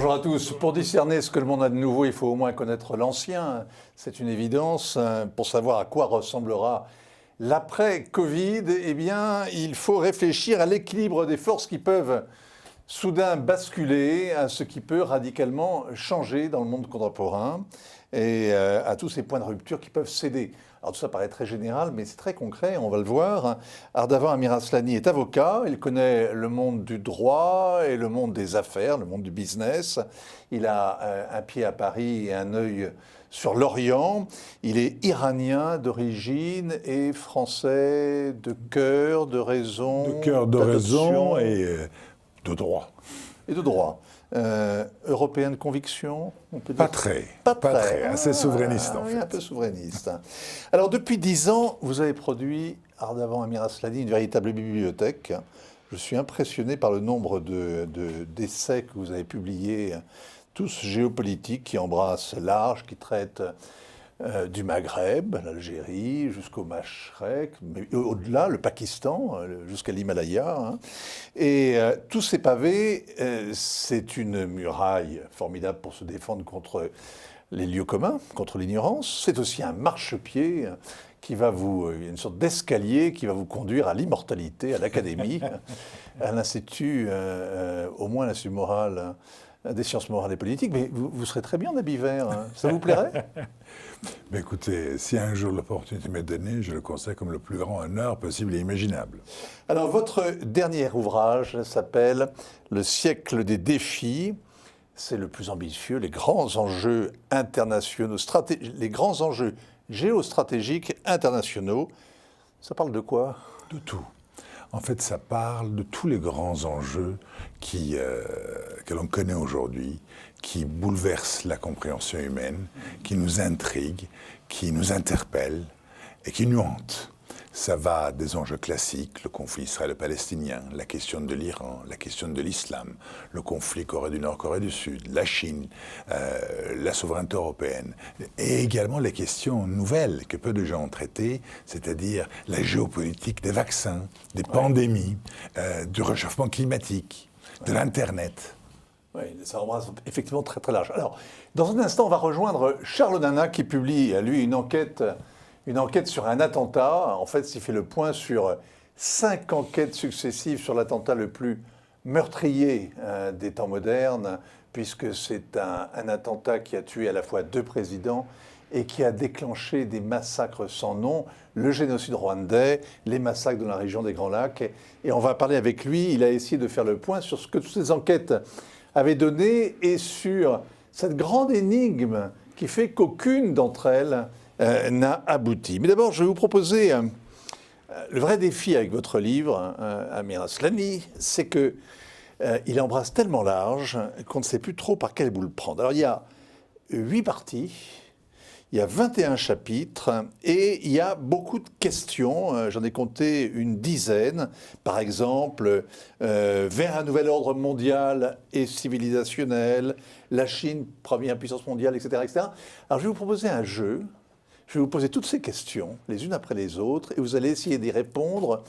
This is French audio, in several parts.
Bonjour à tous. Pour discerner ce que le monde a de nouveau, il faut au moins connaître l'ancien. C'est une évidence. Pour savoir à quoi ressemblera l'après-Covid, eh bien, il faut réfléchir à l'équilibre des forces qui peuvent soudain basculer, à ce qui peut radicalement changer dans le monde contemporain et à tous ces points de rupture qui peuvent céder. Alors tout ça paraît très général, mais c'est très concret, on va le voir. Ardavan Amiraslani est avocat, il connaît le monde du droit et le monde des affaires, le monde du business. Il a un pied à Paris et un œil sur l'Orient. Il est iranien d'origine et français de cœur, de raison. De cœur, de raison et de droit. Et de droit. Européen de conviction, on peut dire. Pas très, assez souverainiste en fait. Un peu souverainiste. Alors depuis 10 ans, vous avez produit, Ardavan Amiraslani, une véritable bibliothèque. Je suis impressionné par le nombre d'essais que vous avez publiés, tous géopolitiques, qui embrassent large, qui traitent du Maghreb, l'Algérie, jusqu'au Machrek, mais au-delà, le Pakistan, jusqu'à l'Himalaya. Hein. Et tous ces pavés, c'est une muraille formidable pour se défendre contre les lieux communs, contre l'ignorance. C'est aussi un marchepied qui va une sorte d'escalier qui va vous conduire à l'immortalité, à l'académie, à l'Institut, au moins l'Institut moral, des sciences morales et politiques. Mais vous serez très bien en habit vert. Hein. Ça vous plairait ? Mais écoutez, si un jour l'opportunité m'est donnée, je le considère comme le plus grand honneur possible et imaginable. Alors, votre dernier ouvrage s'appelle « Le siècle des défis ». C'est le plus ambitieux, les grands enjeux internationaux, les grands enjeux géostratégiques internationaux. Ça parle de quoi ? De tout. En fait, ça parle de tous les grands enjeux que l'on connaît aujourd'hui, qui bouleversent la compréhension humaine, qui nous intriguent, qui nous interpellent et qui nous hantent. Ça va des enjeux classiques, le conflit israélo-palestinien, la question de l'Iran, la question de l'islam, le conflit Corée du Nord, Corée du Sud, la Chine, la souveraineté européenne, et également les questions nouvelles que peu de gens ont traitées, c'est-à-dire la géopolitique des vaccins, des pandémies, du réchauffement climatique, de l'Internet. Oui, ça embrasse effectivement très très large. Alors, dans un instant, on va rejoindre Charles Nana qui publie, lui, une enquête sur un attentat. En fait, il fait le point sur 5 enquêtes successives sur l'attentat le plus meurtrier des temps modernes, puisque c'est un attentat qui a tué à la fois 2 présidents et qui a déclenché des massacres sans nom, le génocide rwandais, les massacres dans la région des Grands Lacs. Et on va parler avec lui. Il a essayé de faire le point sur ce que toutes ces enquêtes avaient donné et sur cette grande énigme qui fait qu'aucune d'entre elles n'a abouti. Mais d'abord, je vais vous proposer le vrai défi avec votre livre, Amiraslani, c'est qu'il embrasse tellement large qu'on ne sait plus trop par quel bout le prendre. Alors, il y a 8 parties, il y a 21 chapitres et il y a beaucoup de questions. J'en ai compté une dizaine. Par exemple, vers un nouvel ordre mondial et civilisationnel, la Chine, première puissance mondiale, etc., etc. Alors, je vais vous proposer un jeu. Je vais vous poser toutes ces questions, les unes après les autres, et vous allez essayer d'y répondre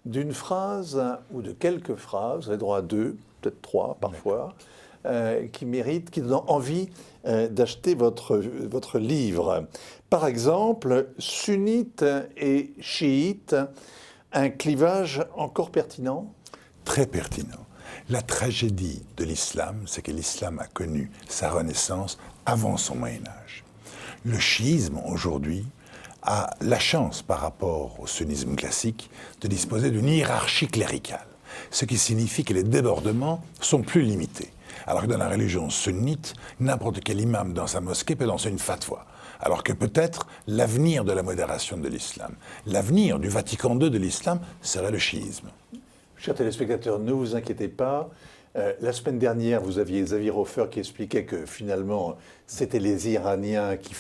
d'une phrase ou de quelques phrases, vous avez droit à 2, peut-être 3 parfois, qui donnent envie d'acheter votre livre. Par exemple, sunnite et chiite, un clivage encore pertinent ? Très pertinent. La tragédie de l'islam, c'est que l'islam a connu sa renaissance avant son Moyen-Âge. Le chiisme, aujourd'hui, a la chance, par rapport au sunnisme classique, de disposer d'une hiérarchie cléricale, ce qui signifie que les débordements sont plus limités. Alors que dans la religion sunnite, n'importe quel imam dans sa mosquée peut lancer une fatwa. Alors que peut-être l'avenir de la modération de l'islam, l'avenir du Vatican II de l'islam serait le chiisme. Chers téléspectateurs, ne vous inquiétez pas. La semaine dernière, vous aviez Xavier Hofer qui expliquait que finalement, c'était les Iraniens qui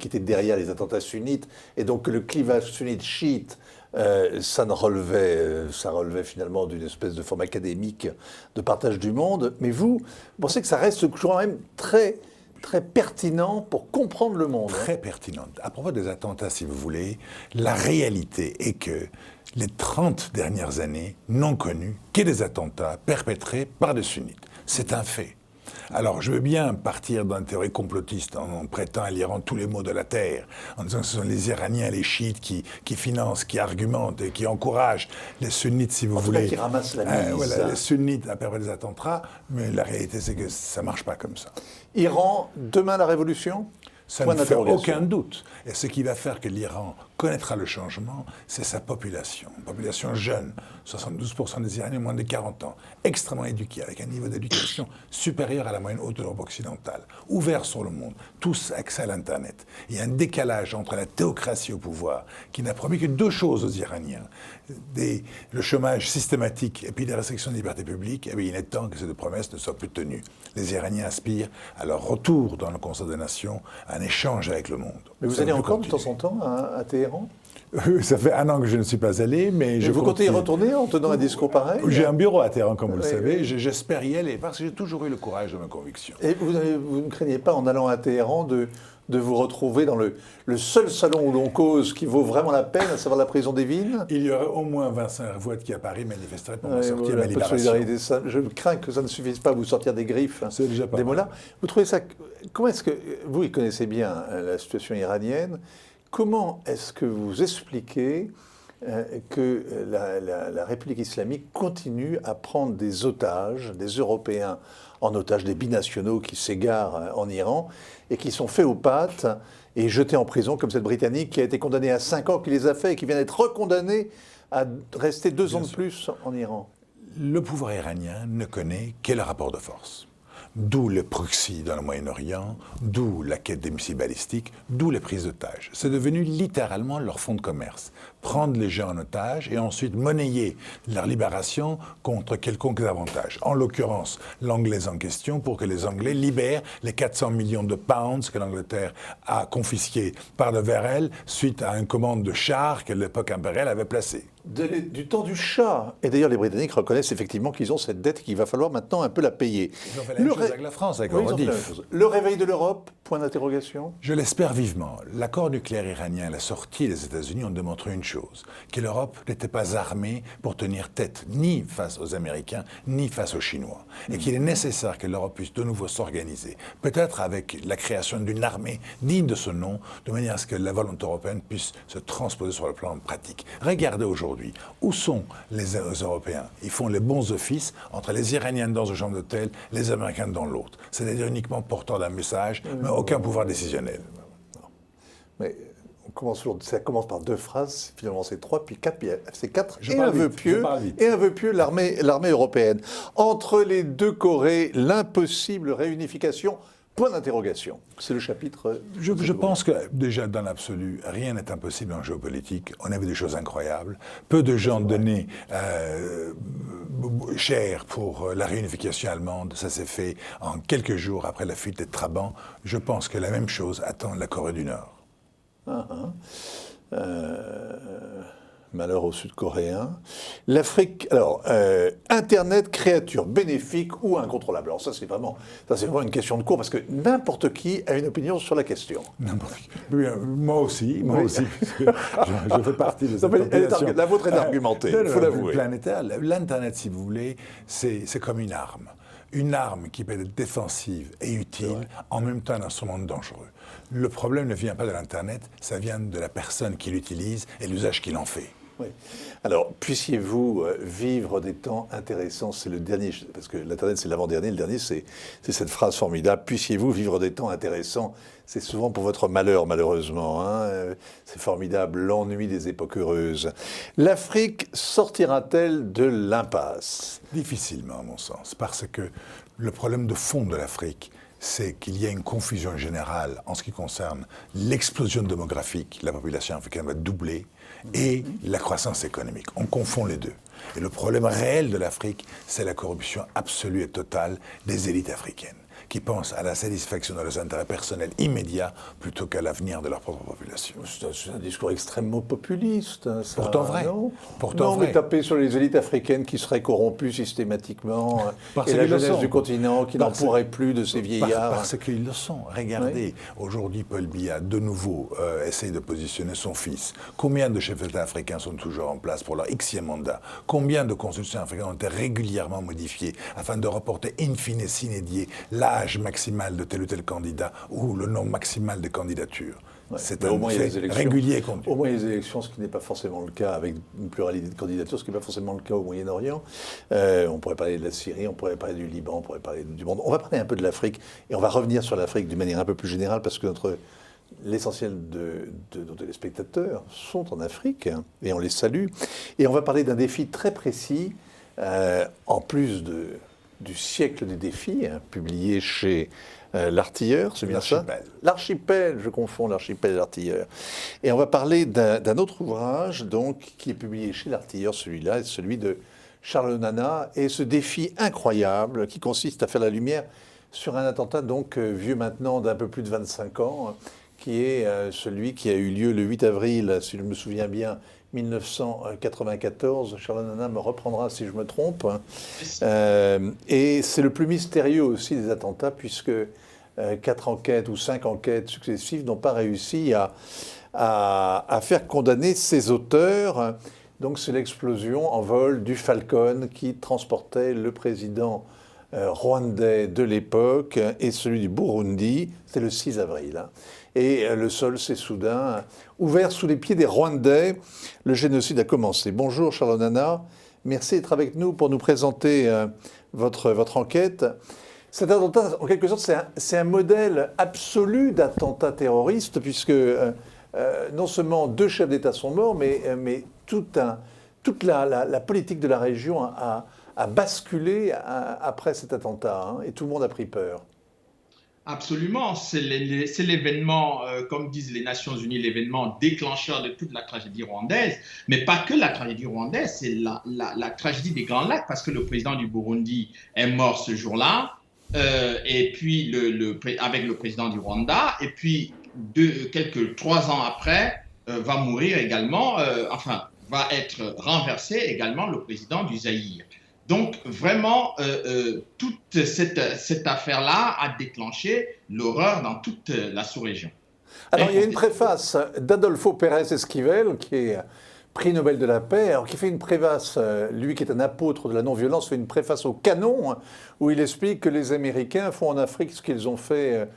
étaient derrière les attentats sunnites, et donc que le clivage sunnite-chiite, ça relevait finalement d'une espèce de forme académique de partage du monde. Mais vous pensez que ça reste toujours même très, très pertinent pour comprendre le monde. Très pertinent. À propos des attentats, si vous voulez, la réalité est que les 30 dernières années n'ont connu que des attentats perpétrés par des sunnites. C'est un fait. Alors, je veux bien partir dans une théorie complotiste en prêtant à l'Iran tous les maux de la terre, en disant que ce sont les Iraniens, les chiites qui financent, qui argumentent et qui encouragent les sunnites, si vous voulez. Qui ramassent la milice. Voilà, les sunnites à perpétuer des attentats, mais la réalité, c'est que ça ne marche pas comme ça. Iran, demain la révolution? Ça ne fait aucun doute. Et ce qui va faire que l'Iran connaîtra le changement, c'est sa population. Une population jeune, 72% des Iraniens moins de 40 ans, extrêmement éduqués, avec un niveau d'éducation supérieur à la moyenne haute de l'Europe occidentale, ouverts sur le monde, tous accès à l'Internet. Il y a un décalage entre la théocratie au pouvoir, qui n'a promis que deux choses aux Iraniens, le chômage systématique et puis des restrictions de liberté publique. Et bien, il est temps que ces deux promesses ne soient plus tenues. Les Iraniens aspirent à leur retour dans le Conseil des Nations, à un échange avec le monde. Mais vous allez encore de temps en temps à Téhéran? Ça fait 1 an que je ne suis pas allé, mais vous comptez y retourner en tenant un discours pareil? J'ai un bureau à Téhéran, comme vous le savez. J'espère y aller, parce que j'ai toujours eu le courage de mes convictions. Et vous ne craignez pas, en allant à Téhéran, de vous retrouver dans le seul salon où l'on cause qui vaut vraiment la peine, à savoir la prison d'Evin? Il y aurait au moins Vincent Hervouet qui, à Paris, manifesterait pour me sortir ma libération. Je crains que ça ne suffise pas à vous sortir des griffes, c'est déjà pas des mal. mots-là. Vous trouvez ça... Comment est-ce que... Vous, connaissez bien la situation iranienne. Comment est-ce que vous expliquez que la République islamique continue à prendre des otages, des Européens en otages, des binationaux qui s'égarent en Iran et qui sont faits aux pattes et jetés en prison, comme cette Britannique qui a été condamnée à 5 ans, qui les a fait et qui vient d'être recondamnée à rester 2 ans de plus en Iran? Le pouvoir iranien ne connaît que le rapport de force. D'où le proxy dans le Moyen-Orient, d'où la quête des missiles balistiques, d'où les prises d'otages. C'est devenu littéralement leur fonds de commerce. Prendre les gens en otage et ensuite monnayer leur libération contre quelconques avantages. En l'occurrence, l'Anglaise en question, pour que les Anglais libèrent les 400 millions de pounds que l'Angleterre a confisqués par devers elle suite à une commande de chars que l'époque impériale avait placée. Du temps du Shah. Et d'ailleurs, les Britanniques reconnaissent effectivement qu'ils ont cette dette et qu'il va falloir maintenant un peu la payer. Ils ont fait la même chose avec la France, avec Eurodif. Le réveil de l'Europe, point d'interrogation? Je l'espère vivement. L'accord nucléaire iranien et la sortie des États-Unis ont démontré une chose, que l'Europe n'était pas armée pour tenir tête ni face aux Américains, ni face aux Chinois. Et qu'il est nécessaire que l'Europe puisse de nouveau s'organiser, peut-être avec la création d'une armée digne de ce nom, de manière à ce que la volonté européenne puisse se transposer sur le plan pratique. Regardez aujourd'hui, où sont les Européens? Ils font les bons offices entre les Iraniens dans une chambre d'hôtel, les Américains dans l'autre. C'est-à-dire uniquement porteur d'un message, mais aucun pouvoir décisionnel. Mais ça commence par 2 phrases, finalement c'est 3, puis 4, puis c'est 4, et un vœu pieux, l'armée européenne. Entre les deux Corées, l'impossible réunification. Point d'interrogation. C'est le chapitre... Je pense que, déjà, dans l'absolu, rien n'est impossible en géopolitique. On a vu des choses incroyables. Peu de gens donnaient cher pour la réunification allemande. Ça s'est fait en quelques jours après la fuite des Trabants. Je pense que la même chose attend la Corée du Nord. Malheur aux Sud-Coréens. L'Afrique, alors, Internet, créature bénéfique ou incontrôlable? Alors ça c'est vraiment une question de cours, parce que n'importe qui a une opinion sur la question. N'importe qui. Moi aussi, je fais partie de cette population. La vôtre est argumentée, il faut l'avouer. L'Internet, si vous voulez, c'est comme une arme. Une arme qui peut être défensive et utile, en même temps un instrument dangereux. Le problème ne vient pas de l'Internet, ça vient de la personne qui l'utilise et l'usage qu'il en fait. Oui. Alors, puissiez-vous vivre des temps intéressants, c'est le dernier, parce que l'Internet c'est l'avant-dernier, le dernier c'est cette phrase formidable, puissiez-vous vivre des temps intéressants, c'est souvent pour votre malheur malheureusement, c'est formidable, l'ennui des époques heureuses. L'Afrique sortira-t-elle de l'impasse? Difficilement à mon sens, parce que le problème de fond de l'Afrique, c'est qu'il y a une confusion générale en ce qui concerne l'explosion démographique, la population africaine va doubler, et la croissance économique. On confond les deux. Et le problème réel de l'Afrique, c'est la corruption absolue et totale des élites africaines, qui pensent à la satisfaction de leurs intérêts personnels immédiats plutôt qu'à l'avenir de leur propre population. C'est un discours extrêmement populiste. Ça, Pourtant vrai. Non, Pourtant mais vrai. taper sur les élites africaines qui seraient corrompues systématiquement, Parce et la qu'ils le jeunesse sont. du continent qui n'en Parce- pourrait plus de ces vieillards. Parce qu'ils le sont. Regardez, aujourd'hui, Paul Biya, de nouveau, essaye de positionner son fils. Combien de chefs d'État africains sont toujours en place pour leur Xème mandat? Combien de constitutions africaines ont été régulièrement modifiées afin de reporter in fine sine die l'âge maximal de tel ou tel candidat ou le nombre maximal de candidatures? C'est Mais au un moins, il y a fait des élections. régulier et continu. Au moins, il y a des élections, ce qui n'est pas forcément le cas avec une pluralité de candidatures, ce qui n'est pas forcément le cas au Moyen-Orient. On pourrait parler de la Syrie, on pourrait parler du Liban, on pourrait parler du monde. On va parler un peu de l'Afrique et on va revenir sur l'Afrique d'une manière un peu plus générale parce que l'essentiel de nos téléspectateurs sont en Afrique et on les salue. Et on va parler d'un défi très précis, en plus du siècle des défis, publié chez L'Artilleur, c'est bien ça? L'Archipel. L'Archipel, je confonds l'Archipel et l'Artilleur. Et on va parler d'un autre ouvrage donc, qui est publié chez L'Artilleur, celui-là, est celui de Charles Onana, et ce défi incroyable qui consiste à faire la lumière sur un attentat donc vieux maintenant d'un peu plus de 25 ans, qui est celui qui a eu lieu le 8 avril, si je me souviens bien, 1994. Charles Onana me reprendra si je me trompe. Et c'est le plus mystérieux aussi des attentats, puisque 4 enquêtes ou 5 enquêtes successives n'ont pas réussi à faire condamner ses auteurs. Donc c'est l'explosion en vol du Falcon qui transportait le président rwandais de l'époque et celui du Burundi. C'était le 6 avril. Et le sol s'est soudain ouvert sous les pieds des Rwandais. Le génocide a commencé. Bonjour Charles Onana, merci d'être avec nous pour nous présenter votre enquête. Cet attentat, en quelque sorte, c'est un modèle absolu d'attentat terroriste, puisque non seulement 2 chefs d'État sont morts, mais toute la politique de la région a basculé après cet attentat, et tout le monde a pris peur. Absolument, c'est l'événement, comme disent les Nations Unies, l'événement déclencheur de toute la tragédie rwandaise, mais pas que la tragédie rwandaise, c'est la tragédie des Grands Lacs, parce que le président du Burundi est mort ce jour-là, et puis avec le président du Rwanda, et puis 3 ans après, va mourir également, va être renversé également le président du Zaïre. Donc, vraiment, toute cette affaire-là a déclenché l'horreur dans toute la sous-région. Alors, il y a une préface d'Adolfo Pérez Esquivel, qui est prix Nobel de la paix, alors qui fait une préface, lui qui est un apôtre de la non-violence, fait une préface au canon, où il explique que les Américains font en Afrique ce qu'ils ont fait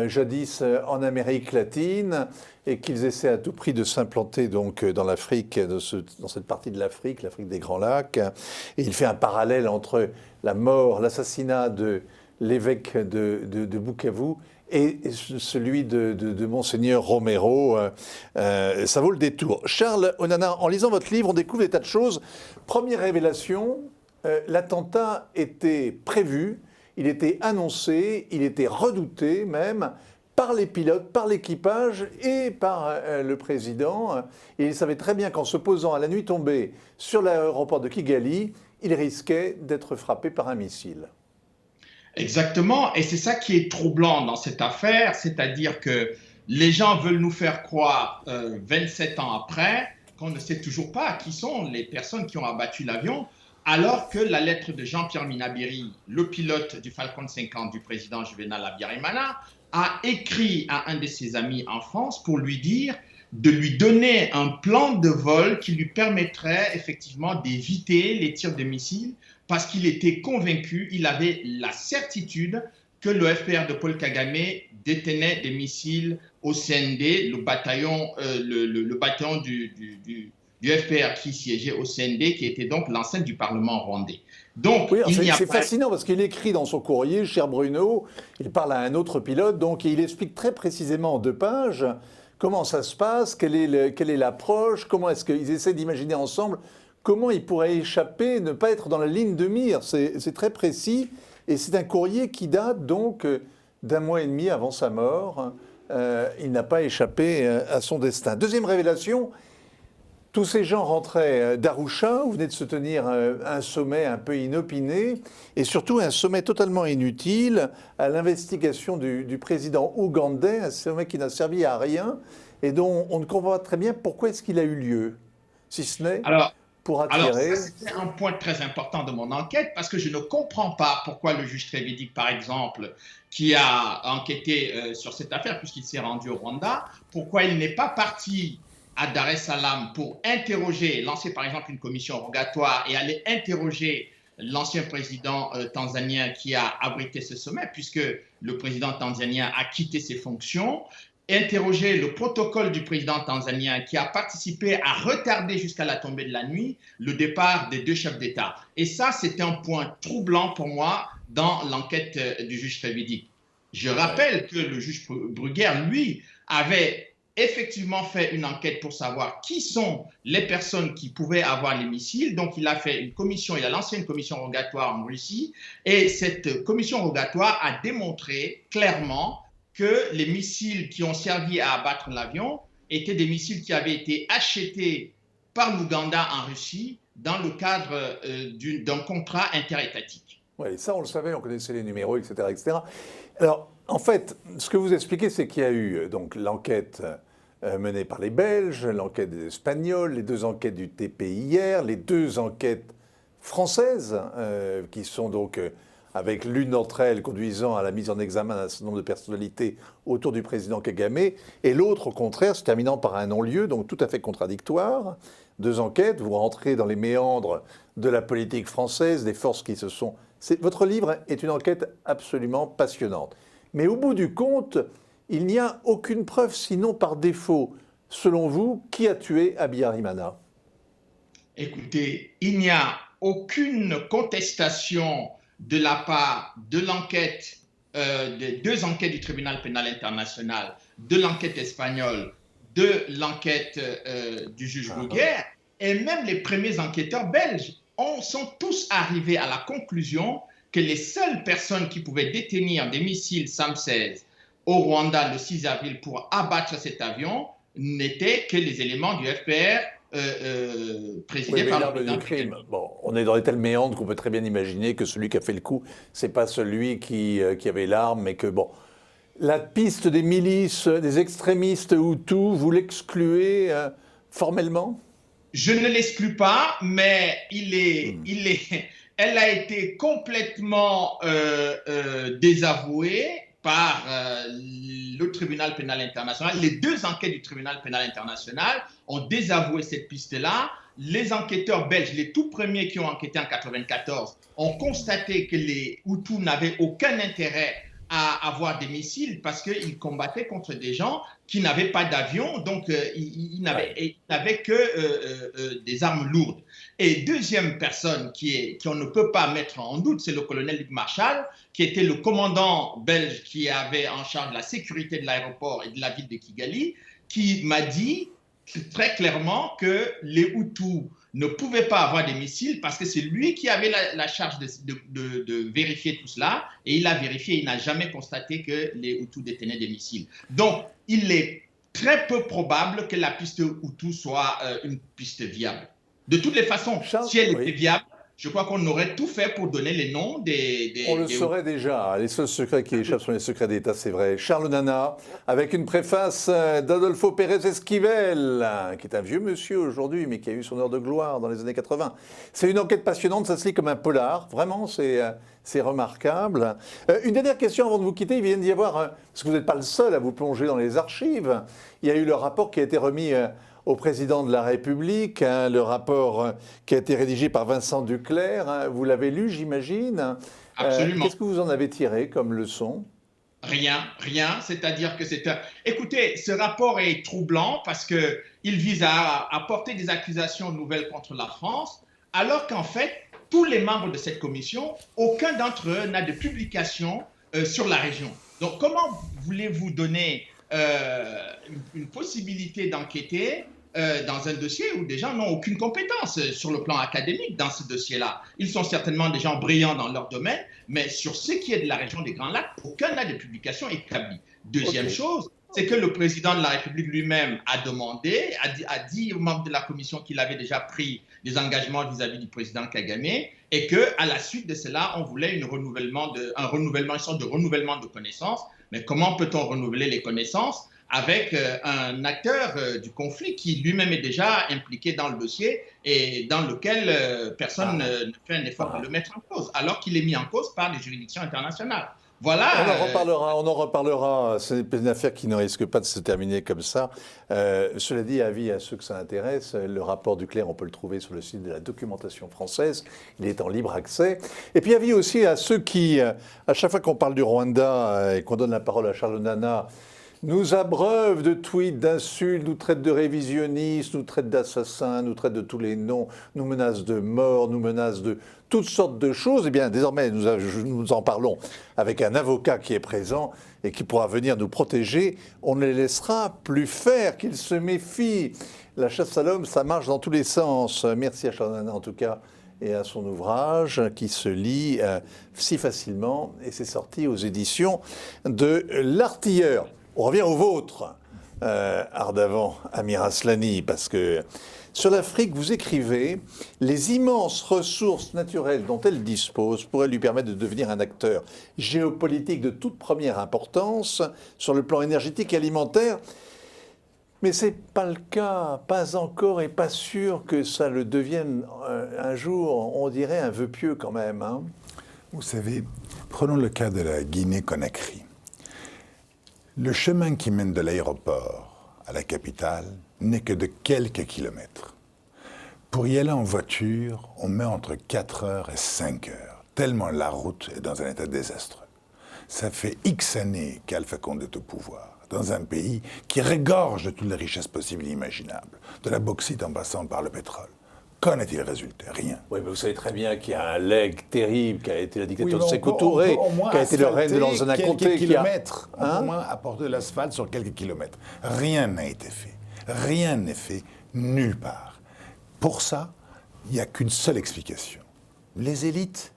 jadis en Amérique latine, et qu'ils essaient à tout prix de s'implanter donc dans l'Afrique, dans cette partie de l'Afrique des Grands Lacs. Et il fait un parallèle entre la mort, l'assassinat de l'évêque de Bukavu et celui de Monseigneur Romero. Ça vaut le détour. Charles Onana, en lisant votre livre, on découvre des tas de choses. Première révélation, l'attentat était prévu, il était annoncé, il était redouté même par les pilotes, par l'équipage et par le président. Et il savait très bien qu'en se posant à la nuit tombée sur l'aéroport de Kigali, il risquait d'être frappé par un missile. Exactement, et c'est ça qui est troublant dans cette affaire, c'est-à-dire que les gens veulent nous faire croire 27 ans après qu'on ne sait toujours pas qui sont les personnes qui ont abattu l'avion, alors que la lettre de Jean-Pierre Minabiri, le pilote du Falcon 50 du président Juvenal Habyarimana, a écrit à un de ses amis en France pour lui dire de lui donner un plan de vol qui lui permettrait effectivement d'éviter les tirs de missiles, parce qu'il était convaincu, il avait la certitude que le FPR de Paul Kagame détenait des missiles au CND, le bataillon du FPR qui siégeait au CND, qui était donc l'enceinte du Parlement rwandais. Donc, oui, c'est fascinant parce qu'il écrit dans son courrier, cher Bruno, il parle à un autre pilote, donc il explique très précisément en 2 pages comment ça se passe, quelle est l'approche, comment est-ce qu'ils essaient d'imaginer ensemble comment ils pourraient échapper, ne pas être dans la ligne de mire. C'est très précis et c'est un courrier qui date donc d'1 mois et demi avant sa mort. Il n'a pas échappé à son destin. Deuxième révélation, Tous ces gens rentraient d'Arusha, où venait de se tenir un sommet un peu inopiné, et surtout un sommet totalement inutile à l'investigation du président ougandais, un sommet qui n'a servi à rien et dont on ne comprend pas très bien pourquoi est-ce qu'il a eu lieu, si ce n'est pour attirer... ça, c'était un point très important de mon enquête, parce que je ne comprends pas pourquoi le juge Trevedic, par exemple, qui a enquêté sur cette affaire, puisqu'il s'est rendu au Rwanda, pourquoi il n'est pas parti à Dar es Salaam pour interroger, lancer par exemple une commission rogatoire et aller interroger l'ancien président tanzanien qui a abrité ce sommet, puisque le président tanzanien a quitté ses fonctions, interroger le protocole du président tanzanien qui a participé à retarder jusqu'à la tombée de la nuit le départ des deux chefs d'État. Et ça, c'était un point troublant pour moi dans l'enquête du juge Trevedic. Je rappelle que le juge Bruguère, lui, avait effectivement fait une enquête pour savoir qui sont les personnes qui pouvaient avoir les missiles. Donc, il a fait une commission, il a lancé une commission rogatoire en Russie. Et cette commission rogatoire a démontré clairement que les missiles qui ont servi à abattre l'avion étaient des missiles qui avaient été achetés par l'Ouganda en Russie dans le cadre d'un contrat interétatique. Oui, ça on le savait, on connaissait les numéros, etc., etc. Alors, en fait, ce que vous expliquez, c'est qu'il y a eu donc l'enquête menée par les Belges, l'enquête des Espagnols, les deux enquêtes du TPIR, les deux enquêtes françaises, qui sont donc, avec l'une d'entre elles conduisant à la mise en examen d'un certain nombre de personnalités autour du président Kagame, et l'autre, au contraire, se terminant par un non-lieu, donc tout à fait contradictoire. Deux enquêtes, vous rentrez dans les méandres de la politique française, des forces qui se sont... Votre livre est une enquête absolument passionnante. Mais au bout du compte, il n'y a aucune preuve, sinon par défaut. Selon vous, qui a tué Habyarimana ? Écoutez, il n'y a aucune contestation de la part de l'enquête, des deux enquêtes du tribunal pénal international, de l'enquête espagnole, de l'enquête du juge Bruguère, et même les premiers enquêteurs belges sont tous arrivés à la conclusion que les seules personnes qui pouvaient détenir des missiles SAM-16 au Rwanda le 6 avril pour abattre cet avion n'étaient que les éléments du FPR présidé par le président crime. Bon, on est dans les tels méandres qu'on peut très bien imaginer que celui qui a fait le coup, c'est pas celui qui avait l'arme, mais que bon... La piste des milices, des extrémistes Hutus, vous l'excluez formellement ? Je ne l'exclus pas, mais elle a été complètement désavouée par le tribunal pénal international. Les deux enquêtes du tribunal pénal international ont désavoué cette piste-là. Les enquêteurs belges, les tout premiers qui ont enquêté en 1994, ont constaté que les Hutus n'avaient aucun intérêt à avoir des missiles parce qu'ils combattaient contre des gens qui n'avaient pas d'avion, donc ils n'avaient que des armes lourdes. Et deuxième personne qu'on ne peut pas mettre en doute, c'est le colonel Luc Marshall, qui était le commandant belge qui avait en charge la sécurité de l'aéroport et de la ville de Kigali, qui m'a dit très clairement que les Hutus ne pouvaient pas avoir des missiles parce que c'est lui qui avait la charge de vérifier tout cela, et il a vérifié, il n'a jamais constaté que les Hutus détenaient des missiles. Donc, il est très peu probable que la piste Hutu soit une piste viable. De toutes les façons, si elle était viable, je crois qu'on aurait tout fait pour donner les noms On le saurait déjà. Les seuls secrets qui échappent sont les secrets d'État, c'est vrai. Charles Nana, avec une préface d'Adolfo Pérez Esquivel, qui est un vieux monsieur aujourd'hui, mais qui a eu son heure de gloire dans les années 80. C'est une enquête passionnante, ça se lit comme un polar. Vraiment, c'est remarquable. Une dernière question avant de vous quitter. Il vient d'y avoir, parce que vous n'êtes pas le seul à vous plonger dans les archives, il y a eu le rapport qui a été remis au président de la République, le rapport qui a été rédigé par Vincent Duclerc. Vous l'avez lu, j'imagine. Absolument. Qu'est-ce que vous en avez tiré comme leçon ? Rien. C'est-à-dire que c'est un... Écoutez, ce rapport est troublant parce qu'il vise à porter des accusations nouvelles contre la France, alors qu'en fait, tous les membres de cette commission, aucun d'entre eux n'a de publication sur la région. Donc, comment voulez-vous donner une possibilité d'enquêter dans un dossier où des gens n'ont aucune compétence sur le plan académique dans ce dossier-là? Ils sont certainement des gens brillants dans leur domaine, mais sur ce qui est de la région des Grands Lacs, aucun n'a de publication établie. Deuxième chose, c'est que le président de la République lui-même a demandé, a dit aux membres de la commission qu'il avait déjà pris des engagements vis-à-vis du président Kagame et qu'à la suite de cela, on voulait une sorte de renouvellement de connaissances. Mais comment peut-on renouveler les connaissances avec un acteur du conflit qui lui-même est déjà impliqué dans le dossier et dans lequel personne ne fait un effort de le mettre en cause, alors qu'il est mis en cause par les juridictions internationales. Voilà. On en reparlera. C'est une affaire qui ne risque pas de se terminer comme ça. Cela dit, avis à ceux que ça intéresse, le rapport du clerc, on peut le trouver sur le site de la documentation française. Il est en libre accès. Et puis avis aussi à ceux qui, à chaque fois qu'on parle du Rwanda et qu'on donne la parole à Charles Nana, nous abreuvent de tweets, d'insultes, nous traitent de révisionnistes, nous traitent d'assassins, nous traitent de tous les noms, nous menacent de mort, nous menacent de toutes sortes de choses. Eh bien, désormais, nous en parlons avec un avocat qui est présent et qui pourra venir nous protéger. On ne les laissera plus faire, qu'ils se méfient. La chasse à l'homme, ça marche dans tous les sens. Merci à Charles Nana, en tout cas, et à son ouvrage qui se lit si facilement. Et c'est sorti aux éditions de L'Artilleur. On revient au vôtre, Ardavant Amir Aslani, parce que sur l'Afrique, vous écrivez « Les immenses ressources naturelles dont elle dispose pourraient lui permettre de devenir un acteur géopolitique de toute première importance sur le plan énergétique et alimentaire. » Mais ce n'est pas le cas, pas encore et pas sûr que ça le devienne un jour, on dirait un vœu pieux quand même. Hein. Vous savez, prenons le cas de la Guinée-Conakry. Le chemin qui mène de l'aéroport à la capitale n'est que de quelques kilomètres. Pour y aller en voiture, on met entre 4 heures et 5 heures, tellement la route est dans un état désastreux. Ça fait X années qu'Alpha Condé est au pouvoir, dans un pays qui régorge de toutes les richesses possibles et imaginables, de la bauxite en passant par le pétrole. Qu'en est-il résulté? Rien. Oui, mais vous savez très bien qu'il y a un legs terrible qui a été la dictature de Sékou Touré, qui a été le règne de Lansana Conté. On peut au moins apporter de l'asphalte sur quelques kilomètres. Rien n'a été fait. Rien n'est fait nulle part. Pour ça, il n'y a qu'une seule explication. Les élites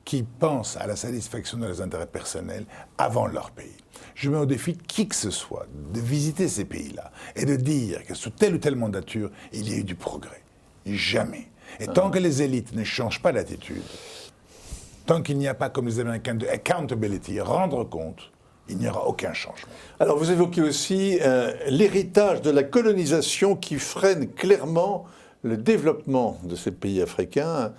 qui pensent à la satisfaction de leurs intérêts personnels avant leur pays. Je mets au défi de qui que ce soit de visiter ces pays-là et de dire que sous telle ou telle mandature, il y a eu du progrès. Jamais. Et tant que les élites ne changent pas d'attitude, tant qu'il n'y a pas, comme les Américains, de accountability, rendre compte, il n'y aura aucun changement. Alors vous évoquez aussi l'héritage de la colonisation qui freine clairement le développement de ces pays africains.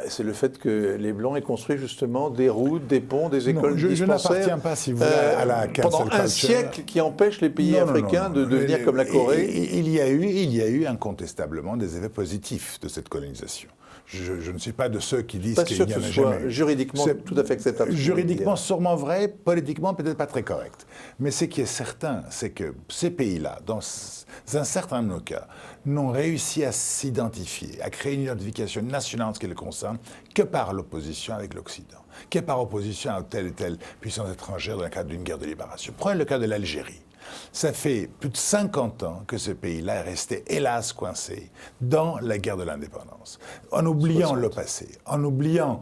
C'est le fait que les Blancs aient construit justement des routes, des ponts, des écoles dispensaires. Je n'appartiens pas, si vous voulez, à la cancel culture. Pendant un siècle qui empêche les pays africains de devenir comme la Corée. Il y a eu incontestablement des effets positifs de cette colonisation. Je ne suis pas de ceux qui disent qu'il n'y en a jamais. Juridiquement, tout à fait acceptable. Juridiquement, sûrement vrai, politiquement, peut-être pas très correct. Mais ce qui est certain, c'est que ces pays-là, dans un certain nombre de cas, n'ont réussi à s'identifier, à créer une identification nationale en ce qui les concerne, que par l'opposition avec l'Occident, que par opposition à telle et telle puissance étrangère dans le cadre d'une guerre de libération. Prenez le cas de l'Algérie. Ça fait plus de 50 ans que ce pays-là est resté, hélas, coincé dans la guerre de l'indépendance. En oubliant le passé, en oubliant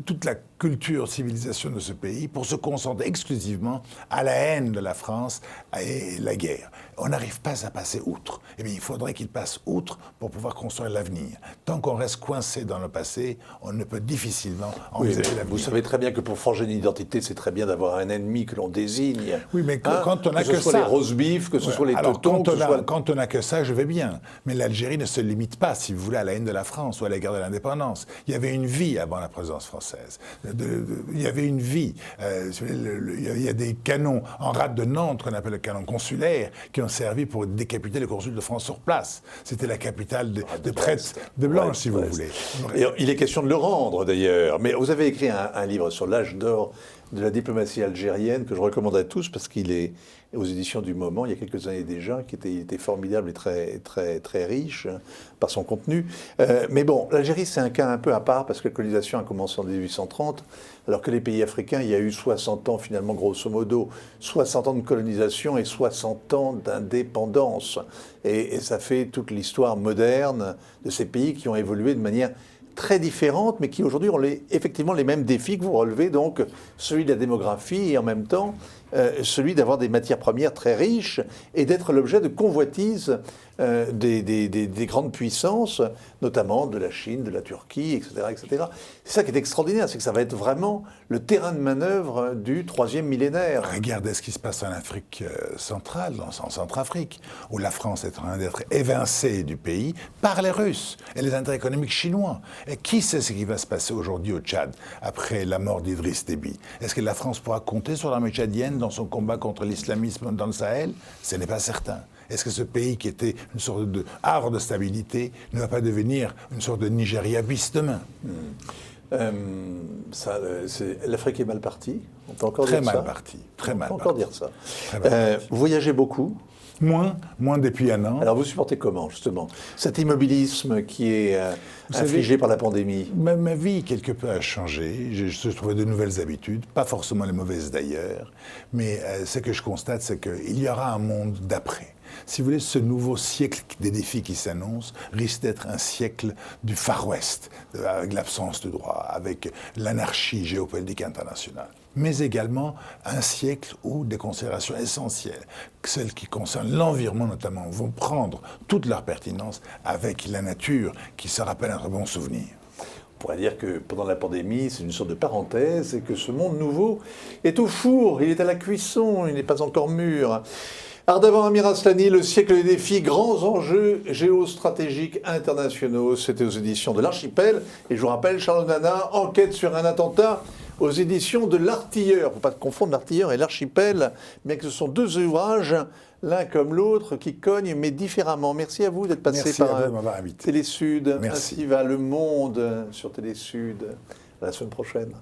toute la culture, civilisation de ce pays, pour se concentrer exclusivement à la haine de la France et la guerre. On n'arrive pas à passer outre. Eh bien, il faudrait qu'il passe outre pour pouvoir construire l'avenir. Tant qu'on reste coincé dans le passé, on ne peut difficilement envisager l'avenir. Vous savez très bien que pour forger une identité, c'est très bien d'avoir un ennemi que l'on désigne. Oui, mais quand on n'a que ça... Que ce soit les roast-beef, que ce soit les teutons... Quand on n'a que ça, je vais bien. Mais l'Algérie ne se limite pas, si vous voulez, à la haine de la France ou à la guerre de l'indépendance. Il y avait une vie avant la présence française. Il y avait une vie. Il y a des canons en rade de Nantes, qu'on appelle le canon consulaire, qui ont servi pour décapiter le consul de France sur place. C'était la capitale de traite de Blanche, si vous voulez. Et il est question de le rendre, d'ailleurs. Mais vous avez écrit un livre sur l'âge d'or de la diplomatie algérienne que je recommande à tous parce qu'il est aux éditions du Moment, il y a quelques années déjà, qui était formidable et très, très, très riche par son contenu. Mais bon, l'Algérie, c'est un cas un peu à part parce que la colonisation a commencé en 1830, alors que les pays africains, il y a eu 60 ans finalement, grosso modo, 60 ans de colonisation et 60 ans d'indépendance. Et ça fait toute l'histoire moderne de ces pays qui ont évolué de manière très différentes, mais qui aujourd'hui ont effectivement les mêmes défis que vous relevez, donc celui de la démographie et en même temps celui d'avoir des matières premières très riches et d'être l'objet de convoitises des grandes puissances, notamment de la Chine, de la Turquie, etc. etc. C'est ça qui est extraordinaire, c'est que ça va être vraiment le terrain de manœuvre du troisième millénaire. Regardez ce qui se passe en Afrique centrale, en Centrafrique, où la France est en train d'être évincée du pays par les Russes et les intérêts économiques chinois. Et qui sait ce qui va se passer aujourd'hui au Tchad, après la mort d'Idriss Déby? Est-ce que la France pourra compter sur l'armée tchadienne dans son combat contre l'islamisme dans le Sahel? Ce n'est pas certain. Est-ce que ce pays qui était une sorte de havre de stabilité ne va pas devenir une sorte de Nigeria bis demain? L'Afrique est mal partie. On peut encore Très dire ça. mal parti. Très mal On peut encore parti. dire ça. Très mal parti. Vous voyagez beaucoup. Moins depuis un an. Alors vous supportez comment, justement, cet immobilisme qui est infligé par la pandémie? Ma vie, quelque peu, a changé. Je trouvais de nouvelles habitudes, pas forcément les mauvaises d'ailleurs, mais ce que je constate, c'est qu'il y aura un monde d'après. Si vous voulez, ce nouveau siècle des défis qui s'annoncent risque d'être un siècle du Far West, avec l'absence de droit, avec l'anarchie géopolitique internationale. Mais également un siècle où des considérations essentielles, celles qui concernent l'environnement notamment, vont prendre toute leur pertinence avec la nature qui se rappelle un très bon souvenir. On pourrait dire que pendant la pandémie, c'est une sorte de parenthèse et que ce monde nouveau est au four, il est à la cuisson, il n'est pas encore mûr. Ardavan Amir Asllani, le siècle des défis, grands enjeux géostratégiques internationaux. C'était aux éditions de l'Archipel. Et je vous rappelle, Charles Nana, enquête sur un attentat aux éditions de l'Artilleur. Il ne faut pas confondre l'Artilleur et l'Archipel, bien que ce sont deux ouvrages, l'un comme l'autre, qui cognent, mais différemment. Merci à vous d'être passé par Télésud. Télé Sud. Merci. Ainsi va le monde sur Télé Sud. À la semaine prochaine.